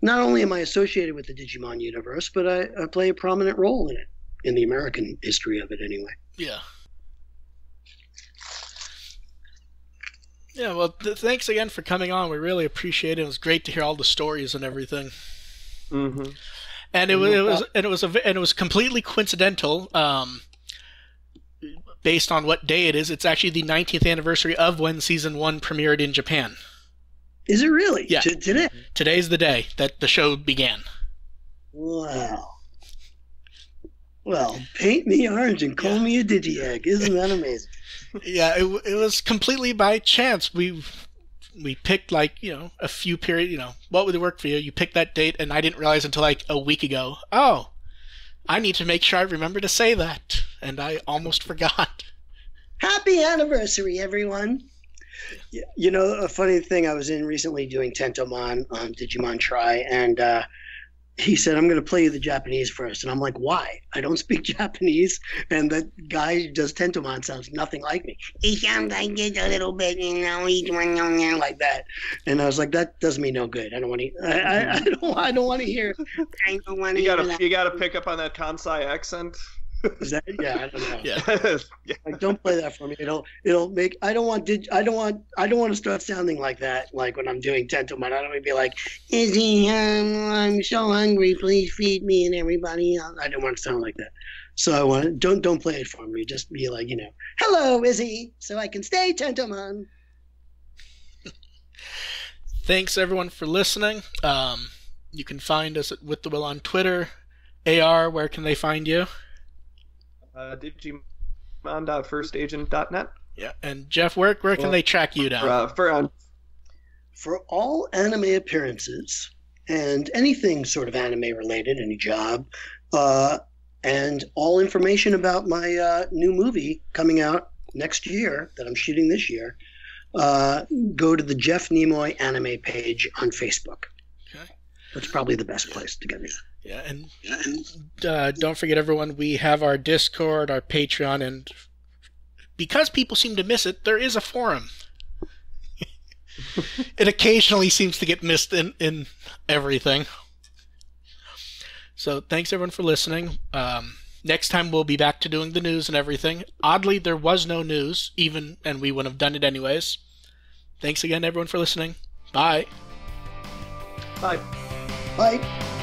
Speaker 3: Not only am I associated with the Digimon universe, but I play a prominent role in it, in the American history of it anyway.
Speaker 1: Yeah. Yeah, well, thanks again for coming on. We really appreciate it. It was great to hear all the stories and everything.
Speaker 2: Mm-hmm.
Speaker 1: And it was completely coincidental. Based on what day it is, it's actually the 19th anniversary of when season 1 premiered in Japan.
Speaker 3: Is it really?
Speaker 1: Yeah.
Speaker 3: Today?
Speaker 1: Today's the day that the show began.
Speaker 3: Wow. Well, paint me orange and call me a digi-egg. Isn't that amazing?
Speaker 1: Yeah, it was completely by chance. We picked a few period, what would work for you? You picked that date, and I didn't realize until like a week ago, oh, I need to make sure I remember to say that. And I almost forgot.
Speaker 3: Happy anniversary, everyone. A funny thing, I was in recently doing Tentomon on Digimon Tri, and he said, I'm going to play you the Japanese first. And I'm like, why? I don't speak Japanese. And the guy who does Tentomon sounds nothing like me. He sounds like it a little bit, like that. And I was like, that does me no good. I don't want to. I don't want to hear. I don't want to.
Speaker 2: You got to pick up on that Kansai accent.
Speaker 3: Is that? Yeah, I don't know.
Speaker 1: Yeah.
Speaker 3: Like, don't play that for me. It'll make. I don't want to start sounding like that. Like when I'm doing Tentomon, I don't want to be like, Izzy, I'm so hungry. Please feed me and everybody else. I don't want to sound like that. So I want don't play it for me. Just be like, hello, Izzy, so I can stay Tentomon.
Speaker 1: Thanks everyone for listening. You can find us at With the Will on Twitter. AR, where can they find you?
Speaker 2: Digimon.firstagent.net.
Speaker 1: Yeah, and Jeff, where can they track you down?
Speaker 3: For all anime appearances and anything sort of anime related, any job, and all information about my new movie coming out next year that I'm shooting this year, go to the Jeff Nimoy anime page on Facebook.
Speaker 1: Okay.
Speaker 3: That's probably the best place to get me.
Speaker 1: Yeah, and don't forget, everyone, we have our Discord, our Patreon, and because people seem to miss it, there is a forum. It occasionally seems to get missed in everything. So thanks, everyone, for listening. Next time we'll be back to doing the news and everything. Oddly, there was no news, and we would have done it anyways. Thanks again, everyone, for listening. Bye.
Speaker 2: Bye.
Speaker 3: Bye.